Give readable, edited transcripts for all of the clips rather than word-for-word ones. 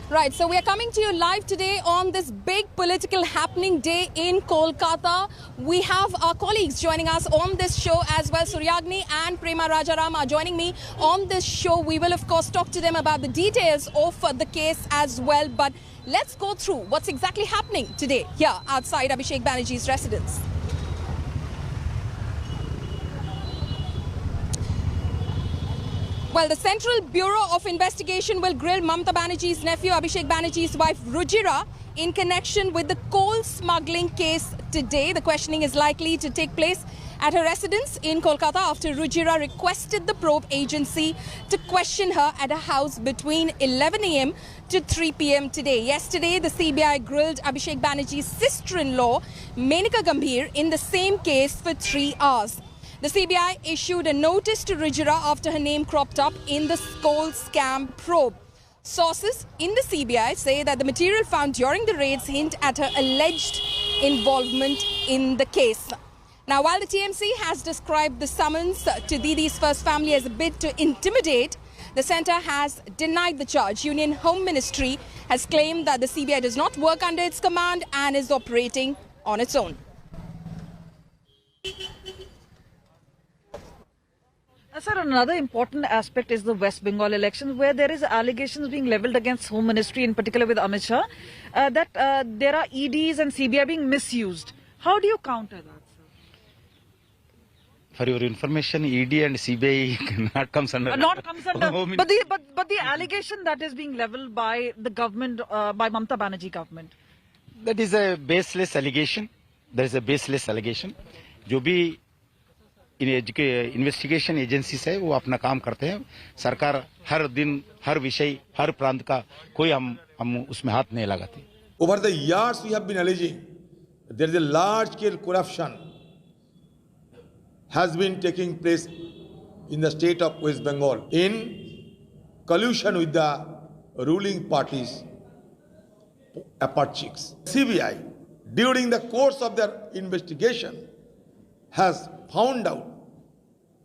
Right, so we are coming to you live today on this big political happening day in Kolkata. We have our colleagues joining us on this show as well. Suryagni and Prema Rajaram are joining me on this show. We will, of course, talk to them about the details of the case as well. But let's go through what's exactly happening today here outside Abhishek Banerjee's residence. Well, the Central Bureau of Investigation will grill Mamata Banerjee's nephew Abhishek Banerjee's wife Rujira in connection with the coal smuggling case today. The questioning is likely to take place at her residence in Kolkata after Rujira requested the probe agency to question her at a house between 11 a.m. to 3 p.m. today. Yesterday, the CBI grilled Abhishek Banerjee's sister-in-law, Menaka Gambhir, in the same case for 3 hours. The CBI issued a notice to Rujira after her name cropped up in the coal scam probe. Sources in the CBI say that the material found during the raids hint at her alleged involvement in the case. Now, while the TMC has described the summons to Didi's first family as a bid to intimidate, the centre has denied the charge. Union Home Ministry has claimed that the CBI does not work under its command and is operating on its own. Sir, another important aspect is the West Bengal elections, where there is allegations being levelled against Home Ministry, in particular with Amit Shah, that there are EDs and CBI being misused. How do you counter that, sir? For your information, ED and CBI not comes under. Not comes under. But the allegation that is being levelled by the government, by Mamata Banerjee government. That is a baseless allegation. There is a baseless allegation. जो भी investigation agencies है वो अपना काम करते हैं. सरकार हर दिन हर विषय हर प्रांत का कोई हम उसमें हाथ नहीं लगाते. Over the years we have been alleging there is a large scale corruption has been taking place in the state of West Bengal in collusion with the ruling parties Apaches. CBI during the course of their investigation has found out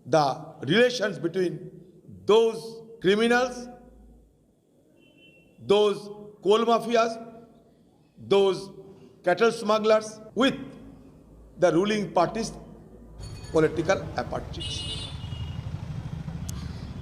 the relations between those criminals, those coal mafias, those cattle smugglers with the ruling party's political apparatus.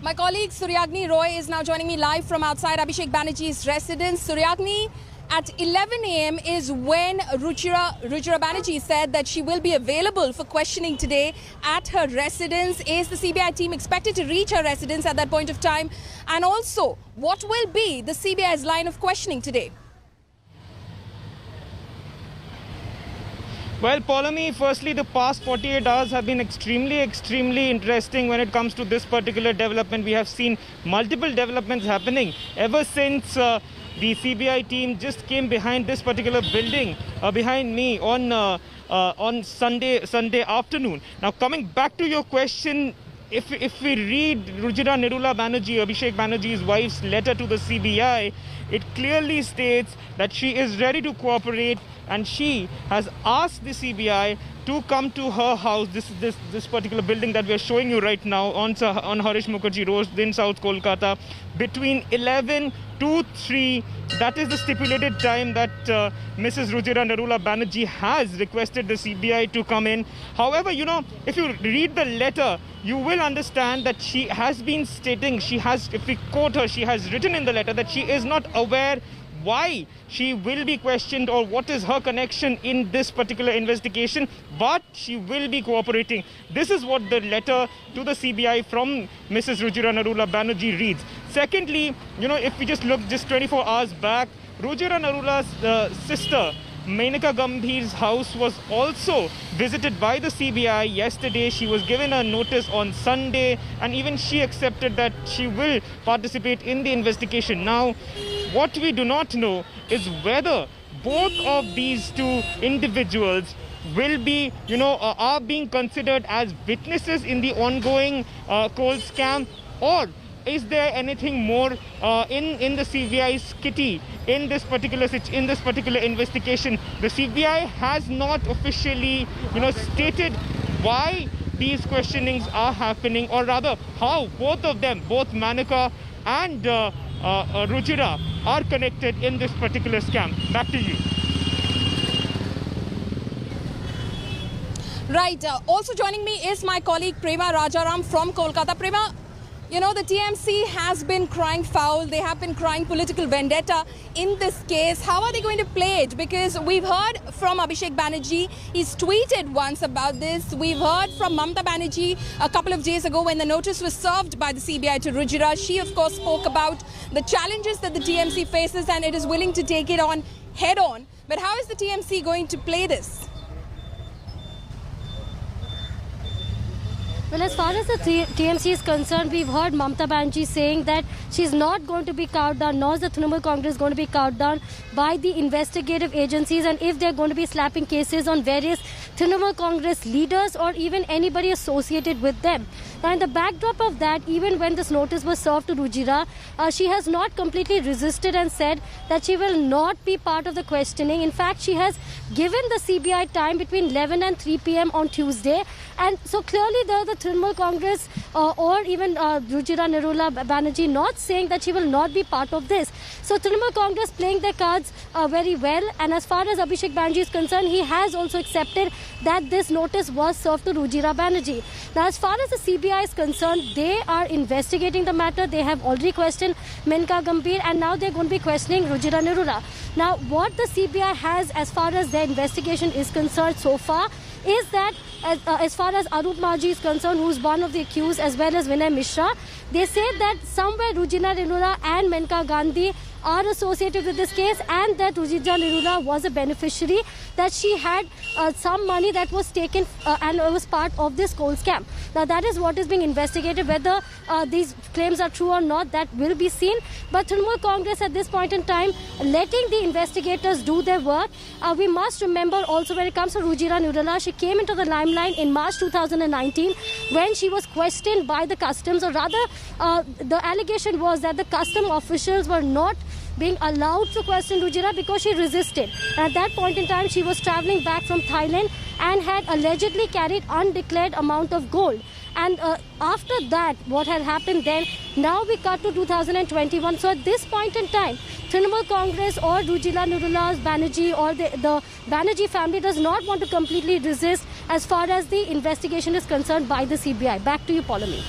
My colleague Suryagni Roy is now joining me live from outside Abhishek Banerjee's residence. Suryagni, at 11 a.m. is when Rujira Banerjee said that she will be available for questioning today at her residence. Is the CBI team expected to reach her residence at that point of time? And also, what will be the CBI's line of questioning today? Well, Paulami, firstly, the past 48 hours have been extremely interesting when it comes to this particular development. We have seen multiple developments happening ever since the CBI team just came behind this particular building behind me on Sunday afternoon. Now, coming back to your question, if we read Rujira Nirula Banerjee, Abhishek Banerjee's wife's letter to the CBI, it clearly states that she is ready to cooperate and she has asked the CBI to come to her house, this particular building that we are showing you right now on Harish Mukherjee Road in South Kolkata, between 11 to 3. That is the stipulated time that Mrs. Rujira Nirula Banerjee has requested the CBI to come in. However, you know, if you read the letter, you will understand that she has been stating, if we quote her, she has written in the letter that she is not aware why she will be questioned or what is her connection in this particular investigation, but she will be cooperating. This is what the letter to the CBI from Mrs. Rujira Nirula Banerjee reads. Secondly, you know, if we just look just 24 hours back, Rujira Nirula's sister, Menaka Gambhir's house was also visited by the CBI yesterday. She was given a notice on Sunday and even she accepted that she will participate in the investigation. Now, what we do not know is whether both of these two individuals will be, are being considered as witnesses in the ongoing coal scam, or is there anything more in the CBI's kitty in this particular investigation? The CBI has not officially, stated why these questionings are happening, or rather how both of them, both Menaka and Rujira are connected in this particular scam. Back to you. Right. Also joining me is my colleague Prema Rajaram from Kolkata. Prema, you know, the TMC has been crying foul. They have been crying political vendetta in this case. How are they going to play it? Because we've heard from Abhishek Banerjee. He's tweeted once about this. We've heard from Mamta Banerjee a couple of days ago when the notice was served by the CBI to Rujira. She, of course, spoke about the challenges that the TMC faces and it is willing to take it on head on. But how is the TMC going to play this? Well, as far as the TMC is concerned, we've heard Mamta Banerjee saying that she's not going to be cowed down, nor is the Trinamool Congress going to be cowed down by the investigative agencies. And if they're going to be slapping cases on various Trinamool Congress leaders or even anybody associated with them. Now, in the backdrop of that, even when this notice was served to Rujira, she has not completely resisted and said that she will not be part of the questioning. In fact, she has given the CBI time between 11 and 3 p.m. on Tuesday. And so clearly the Trinamool Congress or even Rujira Narula Banerjee not saying that she will not be part of this. So Trinamool Congress playing their cards very well. And as far as Abhishek Banerjee is concerned, he has also accepted that this notice was served to Rujira Banerjee. Now, as far as the CBI is concerned, they are investigating the matter. They have already questioned Menka Gambhir and now they're going to be questioning Rujira Narula. Now, what the CBI has as far as their investigation is concerned so far is that as far as Anup Maji is concerned, who's one of the accused, as well as Vinay Mishra, they say that somewhere Rujira Narula and Menka Gandhi are associated with this case and that Rujira Narula was a beneficiary, that she had some money that was taken and was part of this coal scam. Now, that is what is being investigated. Whether these claims are true or not, that will be seen. But Trinamool Congress at this point in time, letting the investigators do their work. We must remember also when it comes to Rujira Narula, she came into the limelight in March 2019 when she was questioned by the customs, or rather the allegation was that the custom officials were not being allowed to question Rujira because she resisted. At that point in time, she was traveling back from Thailand and had allegedly carried undeclared amount of gold. And after that, what had happened then, now we cut to 2021. So at this point in time, Trinamool Congress or Rujira Narula Banerjee or the Banerjee family does not want to completely resist as far as the investigation is concerned by the CBI. Back to you, Pauline.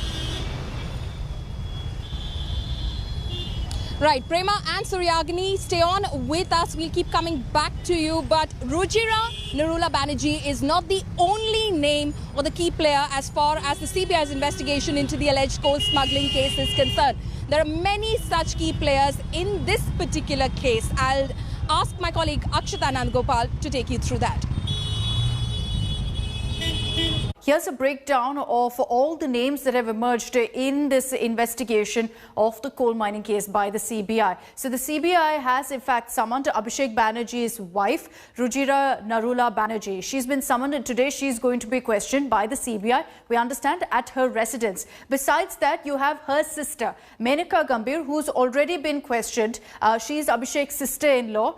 Right, Prema and Suryagini, stay on with us. We'll keep coming back to you. But Rujira Narula Banerjee is not the only name or the key player as far as the CBI's investigation into the alleged coal smuggling case is concerned. There are many such key players in this particular case. I'll ask my colleague Akshata Nandgopal to take you through that. Here's a breakdown of all the names that have emerged in this investigation of the coal mining case by the CBI. So the CBI has in fact summoned Abhishek Banerjee's wife, Rujira Narula Banerjee. She's been summoned and today she's going to be questioned by the CBI, we understand, at her residence. Besides that, you have her sister, Menka Gambhir, who's already been questioned. She's Abhishek's sister-in-law,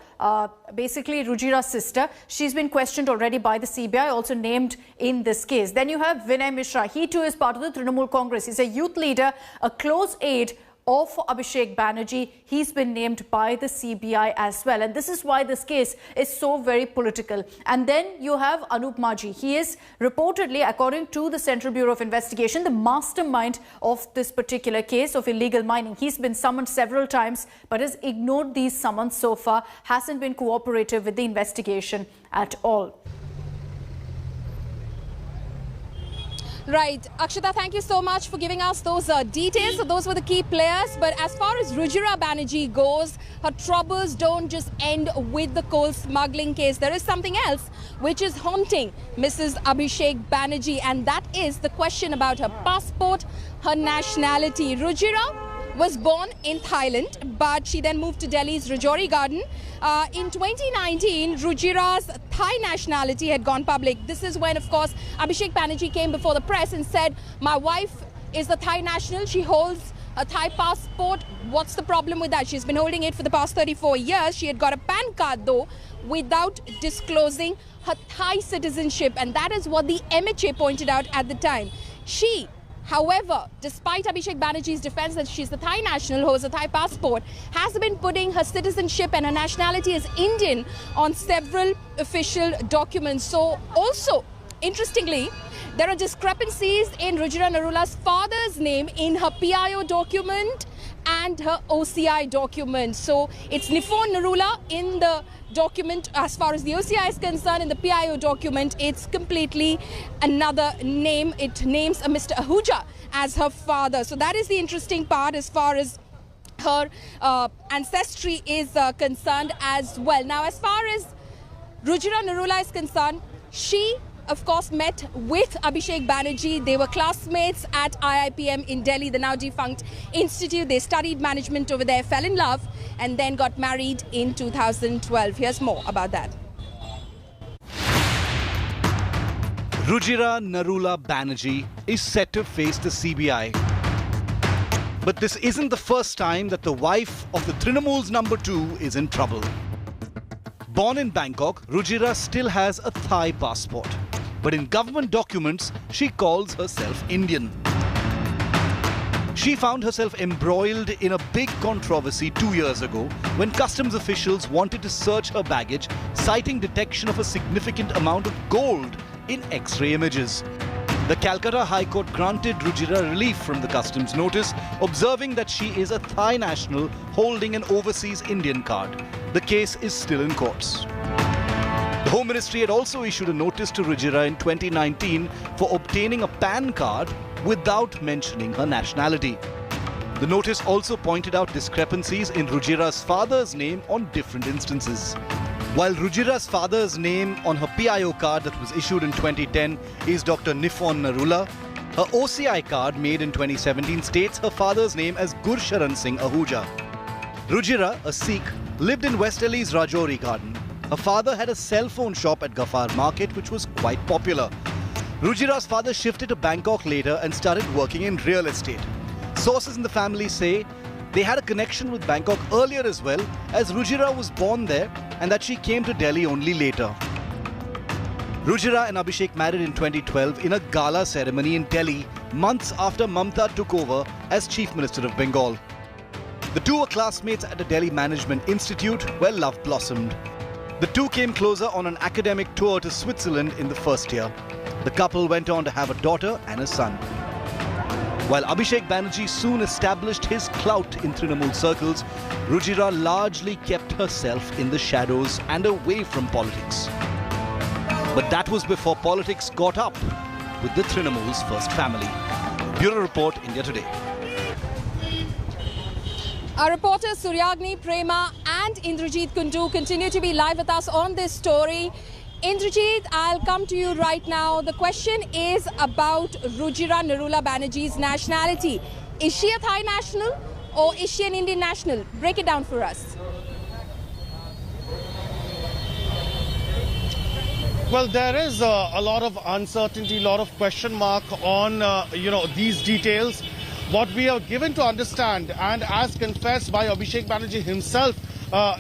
basically Rujira's sister. She's been questioned already by the CBI, also named in this case. Then you have Vinay Mishra. He too is part of the Trinamool Congress. He's a youth leader, a close aide of Abhishek Banerjee. He's been named by the CBI as well. And this is why this case is so very political. And then you have Anup Maji. He is reportedly, according to the Central Bureau of Investigation, the mastermind of this particular case of illegal mining. He's been summoned several times but has ignored these summons so far, hasn't been cooperative with the investigation at all. Right. Akshata, thank you so much for giving us those details. So those were the key players. But as far as Rujira Banerjee goes, her troubles don't just end with the coal smuggling case. There is something else which is haunting Mrs. Abhishek Banerjee, and that is the question about her passport, her nationality. Rujira was born in Thailand, but she then moved to Delhi's Rajouri Garden. In 2019, Rujira's Thai nationality had gone public. This is when, of course, Abhishek Banerjee came before the press and said, my wife is a Thai national. She holds a Thai passport. What's the problem with that? She's been holding it for the past 34 years. She had got a PAN card, though, without disclosing her Thai citizenship. And that is what the MHA pointed out at the time. She However, despite Abhishek Banerjee's defense that she's the Thai national who has a Thai passport, has been putting her citizenship and her nationality as Indian on several official documents. So also, interestingly, there are discrepancies in Rujira Narula's father's name in her PIO document and her OCI document. So it's Nifon Narula in the document. As far as the OCI is concerned, in the PIO document, it's completely another name. It names a Mr. Ahuja as her father. So that is the interesting part as far as her ancestry is concerned as well. Now, as far as Rujira Narula is concerned, she of course met with Abhishek Banerjee. They were classmates at IIPM in Delhi, the now defunct institute. They studied management over there, fell in love, and then got married in 2012. Here's more about that. Rujira Narula Banerjee is set to face the CBI. But this isn't the first time that the wife of the Trinamool's number 2 is in trouble. Born in Bangkok, Rujira still has a Thai passport. But in government documents, she calls herself Indian. She found herself embroiled in a big controversy 2 years ago when customs officials wanted to search her baggage, citing detection of a significant amount of gold in X-ray images. The Calcutta High Court granted Rujira relief from the customs notice, observing that she is a Thai national holding an overseas Indian card. The case is still in courts. The Home Ministry had also issued a notice to Rujira in 2019 for obtaining a PAN card without mentioning her nationality. The notice also pointed out discrepancies in Rujira's father's name on different instances. While Rujira's father's name on her PIO card that was issued in 2010 is Dr. Nifon Narula, her OCI card made in 2017 states her father's name as Gursharan Singh Ahuja. Rujira, a Sikh, lived in West Delhi's Rajouri Garden. Her father had a cell phone shop at Gafar Market, which was quite popular. Rujira's father shifted to Bangkok later and started working in real estate. Sources in the family say they had a connection with Bangkok earlier as well, as Rujira was born there and that she came to Delhi only later. Rujira and Abhishek married in 2012 in a gala ceremony in Delhi, months after Mamta took over as Chief Minister of Bengal. The two were classmates at a Delhi Management Institute where love blossomed. The two came closer on an academic tour to Switzerland in the first year. The couple went on to have a daughter and a son. While Abhishek Banerjee soon established his clout in Trinamool circles, Rujira largely kept herself in the shadows and away from politics. But that was before politics got up with the Trinamool's first family. Bureau Report, India Today. Our reporters Suryagni, Prema and Indrajit Kundu continue to be live with us on this story. Indrajit, I'll come to you right now. The question is about Rujira Narula Banerjee's nationality. Is she a Thai national or is she an Indian national? Break it down for us. Well, there is a lot of uncertainty, a lot of question mark on, these details. What we are given to understand, and as confessed by Abhishek Banerjee himself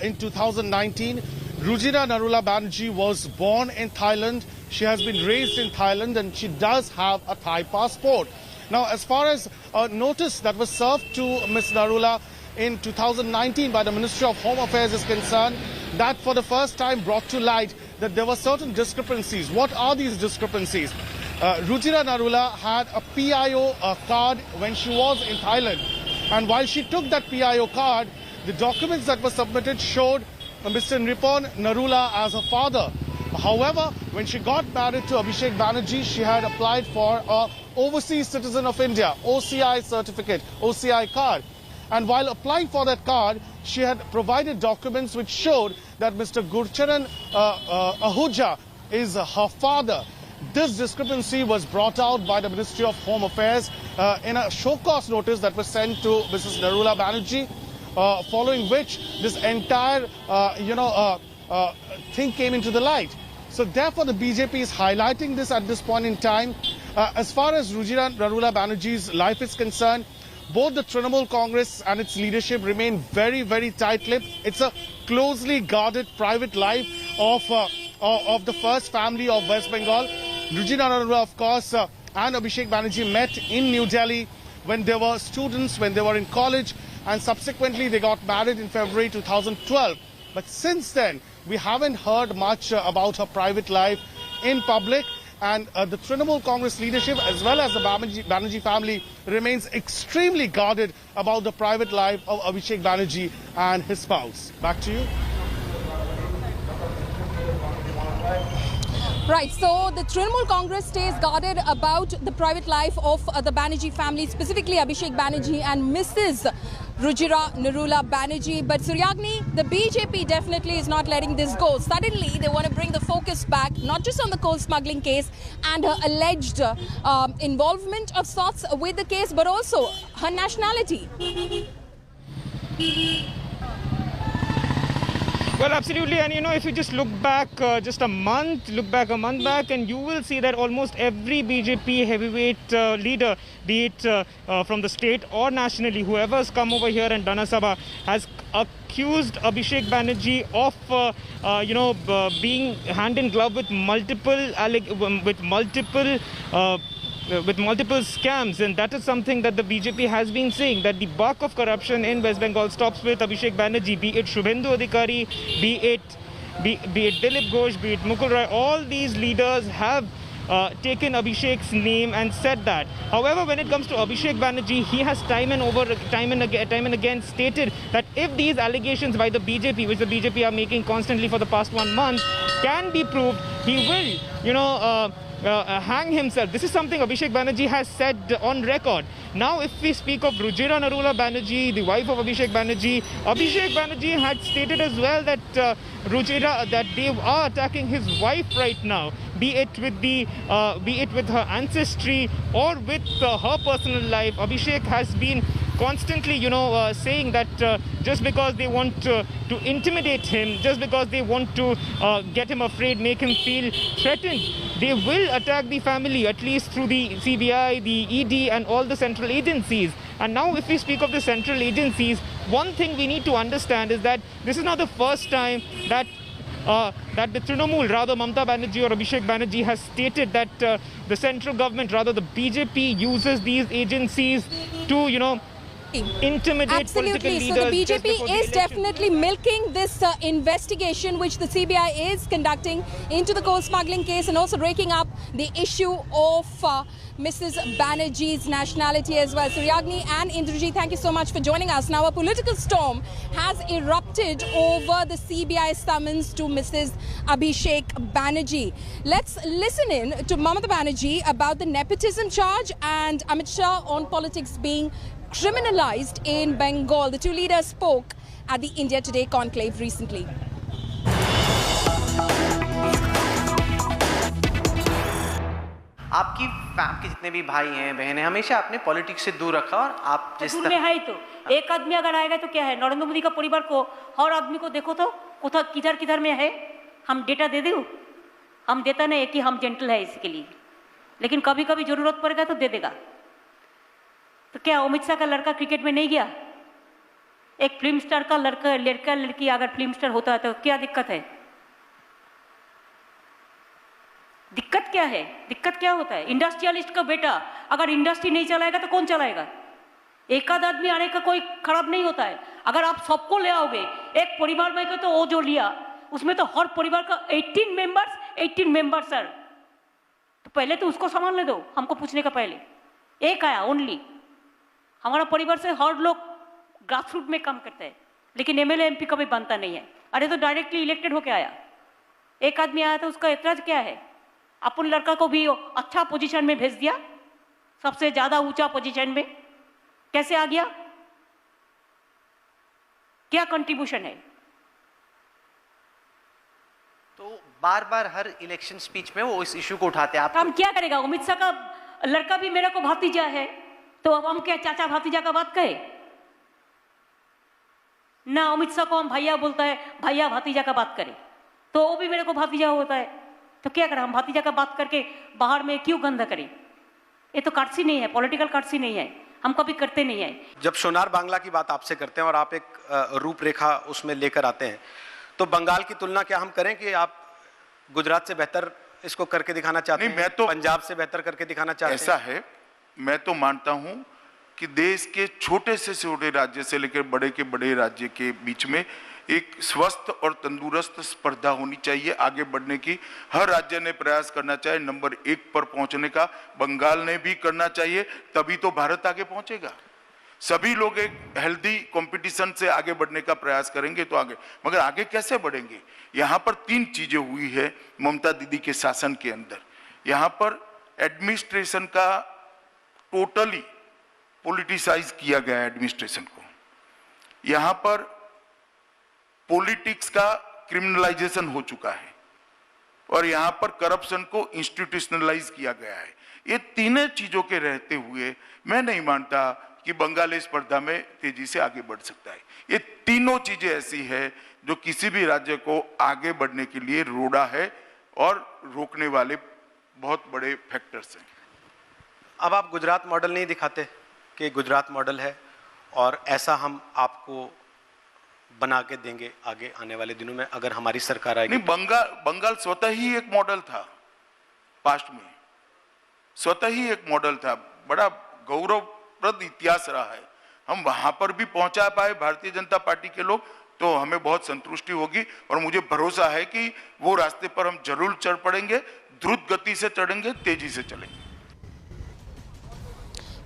in 2019, Rujira Narula Banerjee was born in Thailand. She has been raised in Thailand and she does have a Thai passport. Now, as far as a notice that was served to Ms. Narula in 2019 by the Ministry of Home Affairs is concerned, that for the first time brought to light that there were certain discrepancies. What are these discrepancies? Rujira Narula had a PIO card when she was in Thailand. And while she took that PIO card, the documents that were submitted showed Mr. Nipon Narula as her father. However, when she got married to Abhishek Banerjee, she had applied for a Overseas Citizen of India, OCI certificate, OCI card. And while applying for that card, she had provided documents which showed that Mr. Gurcharan Ahuja is her father. This discrepancy was brought out by the Ministry of Home Affairs in a show cause notice that was sent to Mrs. Narula Banerjee, following which this entire, thing came into the light. So therefore, the BJP is highlighting this at this point in time. As far as Rujira Narula Banerjee's life is concerned, both the Trinamool Congress and its leadership remain very, very tight-lipped. It's a closely guarded private life of the first family of West Bengal. Rujira Narula, of course, and Abhishek Banerjee met in New Delhi when they were students, when they were in college, and subsequently they got married in February 2012. But since then, we haven't heard much about her private life in public, and the Trinamool Congress leadership as well as the Banerjee family remains extremely guarded about the private life of Abhishek Banerjee and his spouse. Back to you. Right, so the Trinamool Congress stays guarded about the private life of the Banerjee family, specifically Abhishek Banerjee and Mrs. Rujira Narula Banerjee. But Suryagni, the BJP definitely is not letting this go. Suddenly, they want to bring the focus back, not just on the coal smuggling case and her alleged involvement of sorts with the case, but also her nationality. Well, absolutely. And, if you just look back a month back, and you will see that almost every BJP heavyweight leader, be it from the state or nationally, whoever has come over here and done a sabha, has accused Abhishek Banerjee of, being hand in glove with multiple scams, and that is something that the BJP has been saying, that the bulk of corruption in West Bengal stops with Abhishek Banerjee, be it Shubhendu Adhikari, be it Dilip Ghosh, be it Mukul Roy. All these leaders have taken Abhishek's name and said that. However, when it comes to Abhishek Banerjee, he has time and again stated that if these allegations by the BJP, which the BJP are making constantly for the past 1 month, can be proved, he will, hang himself. This is something Abhishek Banerjee has said on record. Now, if we speak of Rujira Narula Banerjee, the wife of Abhishek Banerjee had stated as well that that they are attacking his wife right now, be it with her ancestry or with her personal life. Abhishek has been constantly, saying that just because they want to intimidate him, just because they want to get him afraid, make him feel threatened, they will attack the family, at least through the CBI, the ED and all the central agencies. And now if we speak of the central agencies, one thing we need to understand is that this is not the first time that the Trinamool, rather Mamata Banerjee or Abhishek Banerjee, has stated that the central government, rather the BJP, uses these agencies to, intimidate political leaders. So the BJP is definitely milking this investigation which the CBI is conducting into the coal smuggling case, and also raking up the issue of Mrs. Banerjee's nationality as well. Suryagni and Indrajit, thank you so much for joining us. Now, a political storm has erupted over the CBI summons to Mrs. Abhishek Banerjee. Let's listen in to Mamata Banerjee about the nepotism charge and Amit Shah on politics being criminalized in Bengal. The two leaders spoke at the India Today conclave recently. आपके जितने भी भाई हैं बहन हैं, हमेशा अपने politics से दूर रखा, और आप जिस तरह है तो एक आदमी अगर आएगा तो क्या है, नरेंद्र मोदी का परिवार को हर आदमी को देखो तो किधर किधर में है, हम डेटा दे दो, हम देता नहीं है कि हम जेंटल है इसके लिए, लेकिन कभी कभी जरूरत पड़ेगा तो दे देगा। तो क्या अमित शाह का लड़का क्रिकेट में नहीं गया? एक फिल्म स्टार का लड़का लड़की अगर फिल्म स्टार होता है तो क्या दिक्कत है? दिक्कत क्या है? दिक्कत क्या होता है? इंडस्ट्रियलिस्ट का बेटा अगर इंडस्ट्री नहीं चलाएगा तो कौन चलाएगा? एक आध आदमी आने का कोई खराब नहीं होता है। अगर आप सबको ले आओगे एक परिवार में को, तो वो जो लिया उसमें तो हर परिवार का 18 मेंबर्स सर, तो पहले तो उसको संभालने दो, हमको पूछने का पहले। एक आया ओनली, हमारा परिवार से हर लोग ग्रास रूट में काम करते हैं, लेकिन एमएलए एमपी कभी बनता नहीं है। अरे तो डायरेक्टली इलेक्टेड होके आया, एक आदमी आया तो उसका एतराज क्या है? अपन लड़का को भी अच्छा पोजीशन में भेज दिया, सबसे ज्यादा ऊंचा पोजीशन में कैसे आ गया? क्या कंट्रीब्यूशन है? तो बार बार हर इलेक्शन स्पीच में वो इस इशू को उठाते हैं। हम क्या करेगा? अमित शाह का लड़का भी मेरे को भतीजा है, तो अब हम क्या चाचा भतीजा का बात कहे ना? अमित शाह को हम भैया बोलता है, भैया भतीजा का बात करे, तो वो भी मेरे को भतीजा होता है, तो क्या करें? हम भतीजा का बात करके बाहर में क्यों गंदा करें? ये तो कर्सी नहीं है, पॉलिटिकल कर्सी नहीं है, हम कभी करते नहीं है। जब सोनार बांग्ला की बात आपसे करते हैं और आप एक रूपरेखा उसमें लेकर आते हैं, तो बंगाल की तुलना क्या हम करें कि आप गुजरात से बेहतर इसको करके दिखाना चाहते हैं? मैं तो पंजाब से बेहतर करके दिखाना चाहते हैं? ऐसा है, मैं तो मानता हूं कि देश के छोटे से छोटे राज्य से लेकर बड़े के बड़े राज्य के बीच में एक स्वस्थ और तंदुरुस्त स्पर्धा होनी चाहिए आगे बढ़ने की। हर राज्य ने प्रयास करना चाहिए नंबर 1 पर पहुंचने का। बंगाल ने भी करना चाहिए, तभी तो भारत आगे पहुंचेगा। सभी लोग एक हेल्दी कंपटीशन से आगे बढ़ने का प्रयास करेंगे तो आगे, मगर आगे कैसे बढ़ेंगे? यहाँ पर 3 चीजें हुई है ममता दीदी के शासन के अंदर। यहाँ पर एडमिनिस्ट्रेशन का टोटली पॉलिटिसाइज किया गया है एडमिनिस्ट्रेशन को। यहाँ पर पॉलिटिक्स का क्रिमिनलाइजेशन हो चुका है और यहाँ पर करप्शन को इंस्टीट्यूशनलाइज किया गया है। ये तीनों चीजों के रहते हुए मैं नहीं मानता कि बंगाल इस स्पर्धा में तेजी से आगे बढ़ सकता है। ये तीनों चीजें ऐसी है जो किसी भी राज्य को आगे बढ़ने के लिए रोड़ा है और रोकने वाले बहुत बड़े फैक्टर्स हैं। अब आप गुजरात मॉडल नहीं दिखाते कि गुजरात मॉडल है और ऐसा हम आपको बना के देंगे आगे आने वाले दिनों में अगर हमारी सरकार आएगी? नहीं, बंगाल स्वतः ही एक मॉडल था, पास्ट में स्वतः ही एक मॉडल था। बड़ा गौरवप्रद इतिहास रहा है। हम वहां पर भी पहुंचा पाए भारतीय जनता पार्टी के लोग तो हमें बहुत संतुष्टि होगी और मुझे भरोसा है कि वो रास्ते पर हम जरूर चढ़ पड़ेंगे, द्रुत गति से चढ़ेंगे, तेजी से चलेंगे।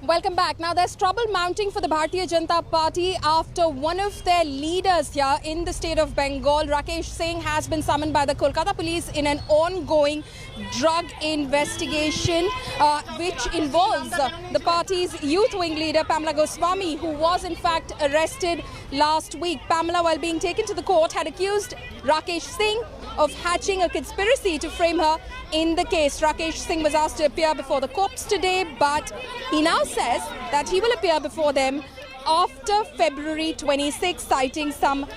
Welcome back. Now there's trouble mounting for the Bharatiya Janata Party after one of their leaders here in the state of Bengal, Rakesh Singh, has been summoned by the Kolkata police in an ongoing drug investigation which involves the party's youth wing leader Pamela Goswami, who was in fact arrested last week. Pamela, while being taken to the court, had accused Rakesh Singh of hatching a conspiracy to frame her in the case. Rakesh Singh was asked to appear before the courts today, but he now says that he will appear before them after February 26, citing some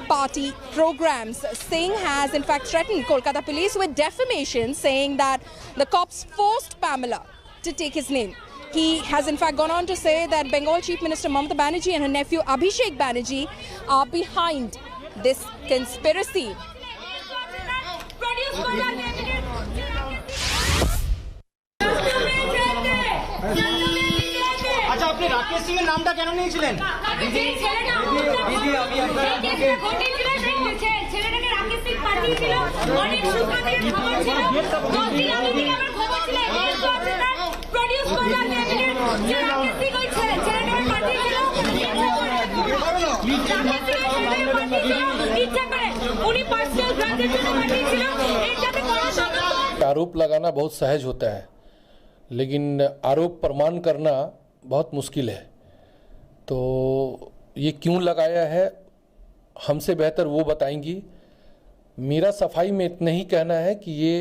party programs. Singh has in fact threatened Kolkata police with defamation, saying that the cops forced Pamela to take his name. He has in fact gone on to say that Bengal Chief Minister Mamata Banerjee and her nephew Abhishek Banerjee are behind this conspiracy. আচ্ছা, আপনি রাকেশ সিং এর নামটা কেন নিয়েছিলেন? ছেলেটাকে রাকেশ সিং পাঠিয়েছিল, অনেক সুখদের খবর ছিল, 10 দিন আগে থেকে আমার খবর ছিল, প্রডিউস করলাম এভিডেন্স যে রাকেশ সিং ওই ছেলেটাকে পাঠিয়েছিল, ইচ্ছা করে উনি পার্সোনাল গ্রান্টের জন্য পাঠিয়েছিল। आरोप लगाना बहुत सहज होता है, लेकिन आरोप प्रमाण करना बहुत मुश्किल है। तो ये क्यों लगाया है हमसे बेहतर वो बताएंगी। मेरा सफाई में इतना ही कहना है कि ये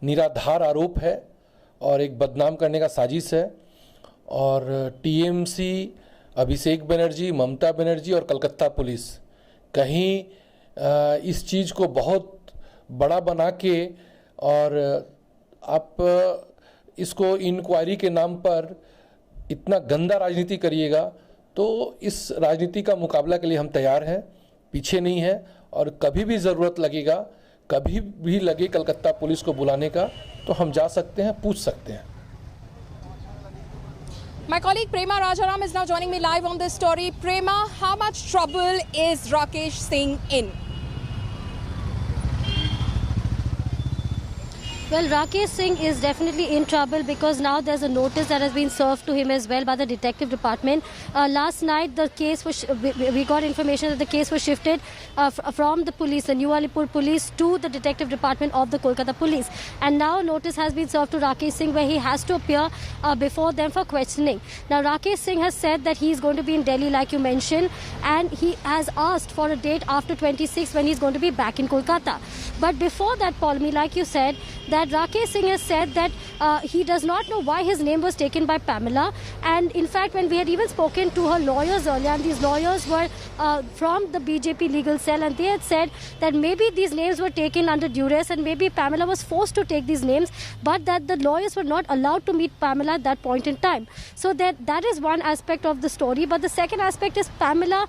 निराधार आरोप है और एक बदनाम करने का साजिश है। और टीएमसी, अभिषेक बनर्जी, ममता बनर्जी और कलकत्ता पुलिस कहीं इस चीज़ को बहुत बड़ा बना के और आप इसको इंक्वायरी के नाम पर इतना गंदा राजनीति करिएगा तो इस राजनीति का मुकाबला के लिए हम तैयार हैं, पीछे नहीं हैं। और कभी भी ज़रूरत लगेगा, कभी भी लगे कलकत्ता पुलिस को बुलाने का तो हम जा सकते हैं, पूछ सकते हैं। My colleague Prema Rajaram is now joining me live on this story. Prema, how much trouble is Rakesh Singh in? Well, Rakesh Singh is definitely in trouble because now there's a notice that has been served to him as well by the detective department. Last night, the case was we got information that the case was shifted from the police, the New Alipur police, to the detective department of the Kolkata police. And now a notice has been served to Rakesh Singh where he has to appear before them for questioning. Now, Rakesh Singh has said that he is going to be in Delhi, like you mentioned, and he has asked for a date after 26 when he's going to be back in Kolkata. But before that, Paulmi, like you said, that Rakesh Singh has said that he does not know why his name was taken by Pamela. And in fact, when we had even spoken to her lawyers earlier, and these lawyers were from the BJP legal cell, and they had said that maybe these names were taken under duress and maybe Pamela was forced to take these names, but that the lawyers were not allowed to meet Pamela at that point in time. So that is one aspect of the story. But the second aspect is Pamela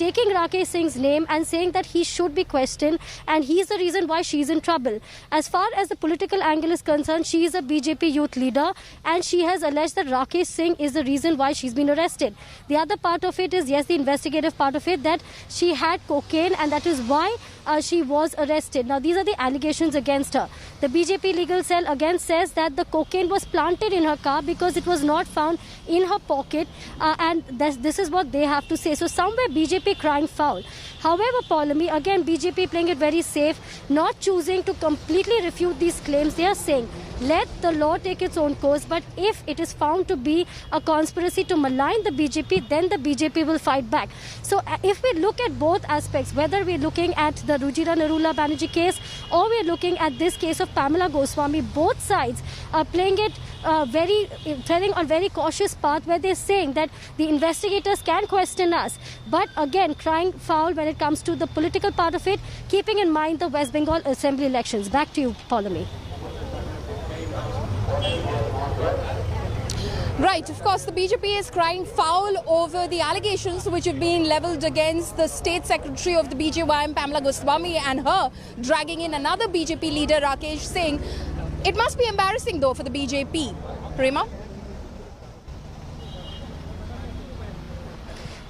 taking Rakesh Singh's name and saying that he should be questioned and he's the reason why she's in trouble. As far as the political political angle is concerned, she is a BJP youth leader and she has alleged that Rakesh Singh is the reason why she's been arrested. The other part of it is, yes, the investigative part of it, that she had cocaine and that is why she was arrested. Now, these are the allegations against her. The BJP legal cell again says that the cocaine was planted in her car because it was not found in her pocket, and this is what they have to say. So somewhere BJP crying foul. However, Paulami, again BJP playing it very safe, not choosing to completely refute these claims. They are saying, let the law take its own course, but if it is found to be a conspiracy to malign the BJP, then the BJP will fight back. So if we look at both aspects, whether we're looking at the Rujira Narula Banerjee case or we're looking at this case of Pamela Goswami, both sides are playing it treading on very cautious path, where they're saying that the investigators can question us, but again crying foul when it comes to the political part of it, keeping in mind the West Bengal Assembly elections. Back to you, Paulami. Right, of course, the BJP is crying foul over the allegations which have been levelled against the State Secretary of the BJYM, Pamela Goswami, and her dragging in another BJP leader, Rakesh Singh. It must be embarrassing, though, for the BJP. Prema?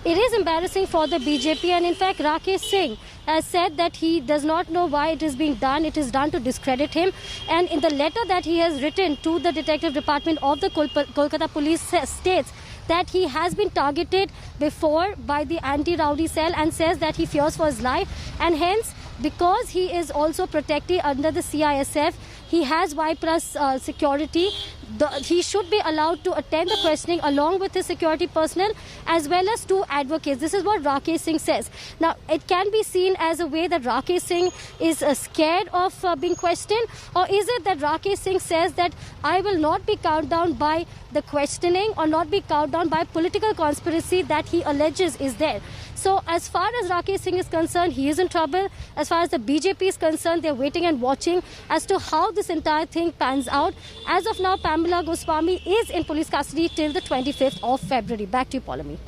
It is embarrassing for the BJP, and in fact Rakesh Singh has said that he does not know why it is being done. It is done to discredit him. And in the letter that he has written to the Detective Department of the Kolkata Police states that he has been targeted before by the anti-rowdy cell and says that he fears for his life, and hence because he is also protected under the CISF, he has Y+ security. He should be allowed to attend the questioning along with his security personnel as well as 2 advocates. This is what Rakesh Singh says. Now, it can be seen as a way that Rakesh Singh is scared of being questioned, or is it that Rakesh Singh says that I will not be cowed down by the questioning or not be cowed down by political conspiracy that he alleges is there. So as far as Rakesh Singh is concerned, he is in trouble. As far as the BJP is concerned, they're waiting and watching as to how this entire thing pans out. As of now, Pamela Goswami is in police custody till the 25th of February. Back to you, Paulami.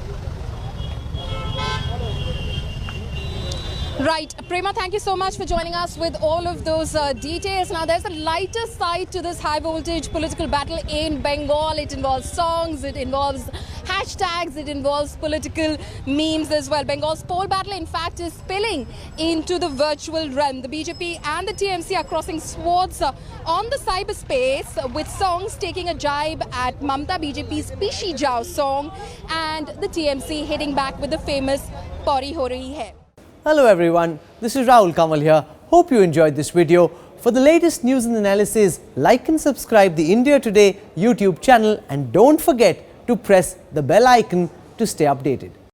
Right, Prema, thank you so much for joining us with all of those details. Now, there's a lighter side to this high-voltage political battle in Bengal. It involves songs, it involves hashtags, it involves political memes as well. Bengal's poll battle, in fact, is spilling into the virtual realm. The BJP and the TMC are crossing swords on the cyberspace with songs taking a jibe at Mamta BJP's Pishi Jao song and the TMC hitting back with the famous Pauri Ho Rahi Hai. Hello everyone, this is Rahul Kamal here. Hope you enjoyed this video. For the latest news and analysis, like and subscribe the India Today YouTube channel, and don't forget to press the bell icon to stay updated.